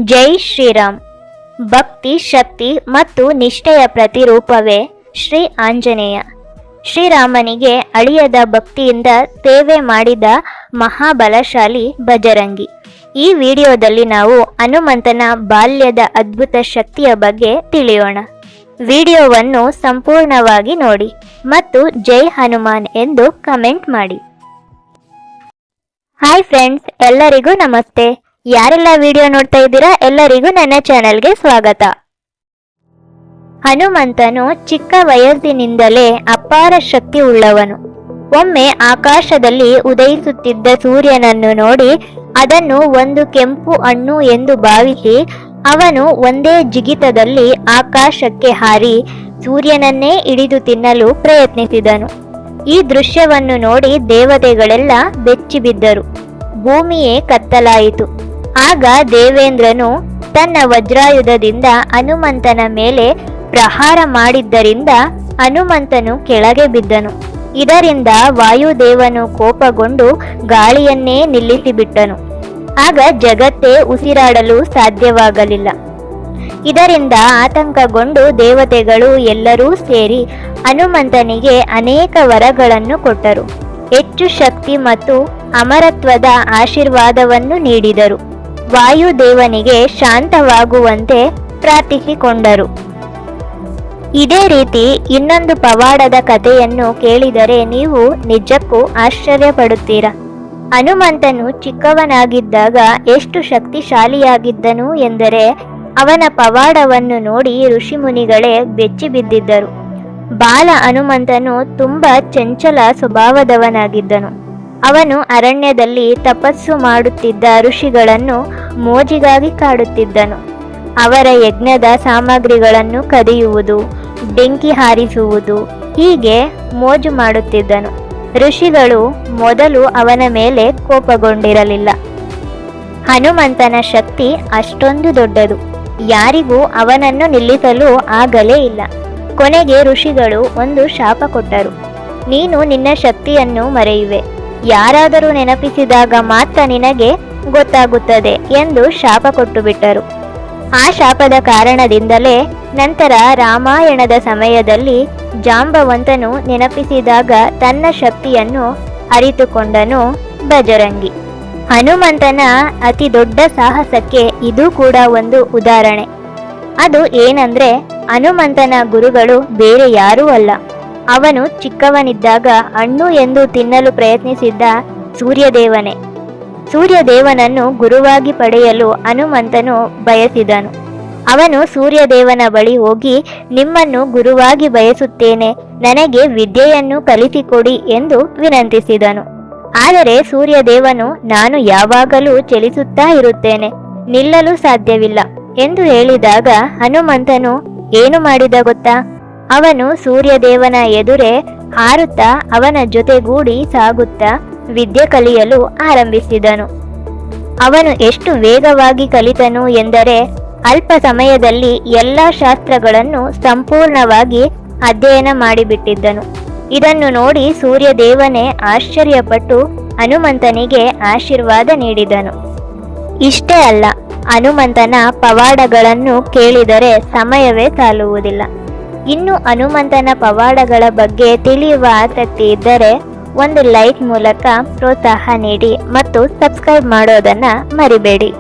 ಜೈ ಶ್ರೀರಾಮ್. ಭಕ್ತಿ, ಶಕ್ತಿ ಮತ್ತು ನಿಷ್ಠೆಯ ಪ್ರತಿರೂಪವೇ ಶ್ರೀ ಆಂಜನೇಯ. ಶ್ರೀರಾಮನಿಗೆ ಅಳಿಯದ ಭಕ್ತಿಯಿಂದ ಸೇವೆ ಮಾಡಿದ ಮಹಾಬಲಶಾಲಿ ಬಜರಂಗಿ. ಈ ವಿಡಿಯೋದಲ್ಲಿ ನಾವು ಹನುಮಂತನ ಬಾಲ್ಯದ ಅದ್ಭುತ ಶಕ್ತಿಯ ಬಗ್ಗೆ ತಿಳಿಯೋಣ. ವಿಡಿಯೋವನ್ನು ಸಂಪೂರ್ಣವಾಗಿ ನೋಡಿ ಮತ್ತು ಜೈ ಹನುಮಾನ್ ಎಂದು ಕಮೆಂಟ್ ಮಾಡಿ. ಹಾಯ್ ಫ್ರೆಂಡ್ಸ್, ಎಲ್ಲರಿಗೂ ನಮಸ್ತೆ. ಯಾರೆಲ್ಲ ವಿಡಿಯೋ ನೋಡ್ತಾ ಇದ್ದೀರಾ ಎಲ್ಲರಿಗೂ ನನ್ನ ಚಾನೆಲ್ಗೆ ಸ್ವಾಗತ. ಹನುಮಂತನು ಚಿಕ್ಕ ವಯಸ್ಸಿನಿಂದಲೇ ಅಪಾರ ಶಕ್ತಿ ಉಳ್ಳವನು. ಒಮ್ಮೆ ಆಕಾಶದಲ್ಲಿ ಉದಯಿಸುತ್ತಿದ್ದ ಸೂರ್ಯನನ್ನು ನೋಡಿ ಅದನ್ನು ಒಂದು ಕೆಂಪು ಹಣ್ಣು ಎಂದು ಭಾವಿಸಿ ಅವನು ಒಂದೇ ಜಿಗಿತದಲ್ಲಿ ಆಕಾಶಕ್ಕೆ ಹಾರಿ ಸೂರ್ಯನನ್ನೇ ಹಿಡಿದು ತಿನ್ನಲು ಪ್ರಯತ್ನಿಸಿದನು. ಈ ದೃಶ್ಯವನ್ನು ನೋಡಿ ದೇವತೆಗಳೆಲ್ಲ ಬೆಚ್ಚಿಬಿದ್ದರು. ಭೂಮಿಯೇ ಕತ್ತಲಾಯಿತು. ಆಗ ದೇವೇಂದ್ರನು ತನ್ನ ವಜ್ರಾಯುಧದಿಂದ ಹನುಮಂತನ ಮೇಲೆ ಪ್ರಹಾರ ಮಾಡಿದ್ದರಿಂದ ಹನುಮಂತನು ಕೆಳಗೆ ಬಿದ್ದನು. ಇದರಿಂದ ವಾಯುದೇವನು ಕೋಪಗೊಂಡು ಗಾಳಿಯನ್ನೇ ನಿಲ್ಲಿಸಿಬಿಟ್ಟನು. ಆಗ ಜಗತ್ತೇ ಉಸಿರಾಡಲು ಸಾಧ್ಯವಾಗಲಿಲ್ಲ. ಇದರಿಂದ ಆತಂಕಗೊಂಡು ದೇವತೆಗಳು ಎಲ್ಲರೂ ಸೇರಿ ಹನುಮಂತನಿಗೆ ಅನೇಕ ವರಗಳನ್ನು ಕೊಟ್ಟರು. ಹೆಚ್ಚು ಶಕ್ತಿ ಮತ್ತು ಅಮರತ್ವದ ಆಶೀರ್ವಾದವನ್ನು ನೀಡಿದರು. ವಾಯುದೇವನಿಗೆ ಶಾಂತವಾಗುವಂತೆ ಪ್ರಾರ್ಥಿಸಿಕೊಂಡರು. ಇದೇ ರೀತಿ ಇನ್ನೊಂದು ಪವಾಡದ ಕಥೆಯನ್ನು ಕೇಳಿದರೆ ನೀವು ನಿಜಕ್ಕೂ ಆಶ್ಚರ್ಯಪಡುತ್ತೀರಾ. ಹನುಮಂತನು ಚಿಕ್ಕವನಾಗಿದ್ದಾಗ ಎಷ್ಟು ಶಕ್ತಿಶಾಲಿಯಾಗಿದ್ದನು ಎಂದರೆ ಅವನ ಪವಾಡವನ್ನು ನೋಡಿ ಋಷಿಮುನಿಗಳೇ ಬೆಚ್ಚಿಬಿದ್ದಿದ್ದರು. ಬಾಲ ಹನುಮಂತನು ತುಂಬಾ ಚಂಚಲ ಸ್ವಭಾವದವನಾಗಿದ್ದನು. ಅವನು ಅರಣ್ಯದಲ್ಲಿ ತಪಸ್ಸು ಮಾಡುತ್ತಿದ್ದ ಋಷಿಗಳನ್ನು ಮೋಜಿಗಾಗಿ ಕಾಡುತ್ತಿದ್ದನು. ಅವರ ಯಜ್ಞದ ಸಾಮಗ್ರಿಗಳನ್ನು ಕದಿಯುವುದು, ಬೆಂಕಿ ಹಾರಿಸುವುದು ಹೀಗೆ ಮೋಜು ಮಾಡುತ್ತಿದ್ದನು. ಋಷಿಗಳು ಮೊದಲು ಅವನ ಮೇಲೆ ಕೋಪಗೊಂಡಿರಲಿಲ್ಲ. ಹನುಮಂತನ ಶಕ್ತಿ ಅಷ್ಟೊಂದು ದೊಡ್ಡದು, ಯಾರಿಗೂ ಅವನನ್ನು ನಿಲ್ಲಿಸಲು ಆಗಲೇ ಇಲ್ಲ. ಕೊನೆಗೆ ಋಷಿಗಳು ಒಂದು ಶಾಪ ಕೊಟ್ಟರು. ನೀನು ನಿನ್ನ ಶಕ್ತಿಯನ್ನು ಮರೆಯುವೆ, ಯಾರಾದರೂ ನೆನಪಿಸಿದಾಗ ಮಾತ್ರ ನಿನಗೆ ಗೊತ್ತಾಗುತ್ತದೆ ಎಂದು ಶಾಪ ಕೊಟ್ಟು ಬಿಟ್ಟರು. ಆ ಶಾಪದ ಕಾರಣದಿಂದಲೇ ನಂತರ ರಾಮಾಯಣದ ಸಮಯದಲ್ಲಿ ಜಾಂಬವಂತನು ನೆನಪಿಸಿದಾಗ ತನ್ನ ಶಕ್ತಿಯನ್ನು ಅರಿತುಕೊಂಡನು ಬಜರಂಗಿ. ಹನುಮಂತನ ಅತಿ ದೊಡ್ಡ ಸಾಹಸಕ್ಕೆ ಇದು ಕೂಡ ಒಂದು ಉದಾಹರಣೆ. ಅದು ಏನಂದ್ರೆ ಹನುಮಂತನ ಗುರುಗಳು ಬೇರೆ ಯಾರೂ ಅಲ್ಲ, ಅವನು ಚಿಕ್ಕವನಿದ್ದಾಗ ಹಣ್ಣು ಎಂದು ತಿನ್ನಲು ಪ್ರಯತ್ನಿಸಿದ್ದ ಸೂರ್ಯದೇವನೇ. ಸೂರ್ಯದೇವನನ್ನು ಗುರುವಾಗಿ ಪಡೆಯಲು ಹನುಮಂತನು ಬಯಸಿದನು. ಅವನು ಸೂರ್ಯದೇವನ ಬಳಿ ಹೋಗಿ, ನಿಮ್ಮನ್ನು ಗುರುವಾಗಿ ಬಯಸುತ್ತೇನೆ, ನನಗೆ ವಿದ್ಯೆಯನ್ನು ಕಲಿಸಿಕೊಡಿ ಎಂದು ವಿನಂತಿಸಿದನು. ಆದರೆ ಸೂರ್ಯದೇವನು, ನಾನು ಯಾವಾಗಲೂ ಚಲಿಸುತ್ತಾ ಇರುತ್ತೇನೆ, ನಿಲ್ಲಲು ಸಾಧ್ಯವಿಲ್ಲ ಎಂದು ಹೇಳಿದಾಗ ಹನುಮಂತನು ಏನು ಮಾಡಿದ ಗೊತ್ತಾ? ಅವನು ಸೂರ್ಯದೇವನ ಎದುರೇ ಹಾರುತ್ತಾ ಅವನ ಜೊತೆಗೂಡಿ ಸಾಗುತ್ತಾ ವಿದ್ಯೆ ಕಲಿಯಲು ಆರಂಭಿಸಿದನು. ಅವನು ಎಷ್ಟು ವೇಗವಾಗಿ ಕಲಿತನು ಎಂದರೆ ಅಲ್ಪ ಸಮಯದಲ್ಲಿ ಎಲ್ಲ ಶಾಸ್ತ್ರಗಳನ್ನು ಸಂಪೂರ್ಣವಾಗಿ ಅಧ್ಯಯನ ಮಾಡಿಬಿಟ್ಟಿದ್ದನು. ಇದನ್ನು ನೋಡಿ ಸೂರ್ಯದೇವನೇ ಆಶ್ಚರ್ಯಪಟ್ಟು ಹನುಮಂತನಿಗೆ ಆಶೀರ್ವಾದ ನೀಡಿದನು. ಇಷ್ಟೇ ಅಲ್ಲ, ಹನುಮಂತನ ಪವಾಡಗಳನ್ನು ಕೇಳಿದರೆ ಸಮಯವೇ ಸಾಲುವುದಿಲ್ಲ. ಇನ್ನು ಹನುಮಂತನ ಪವಾಡಗಳ ಬಗ್ಗೆ ತಿಳಿಯುವ ಆಸಕ್ತಿ ಇದ್ದರೆ ಒಂದು ಲೈಕ್ ಮೂಲಕ ಪ್ರೋತ್ಸಾಹ ನೀಡಿ ಮತ್ತು ಸಬ್ಸ್ಕ್ರೈಬ್ ಮಾಡೋದನ್ನು ಮರಿಬೇಡಿ.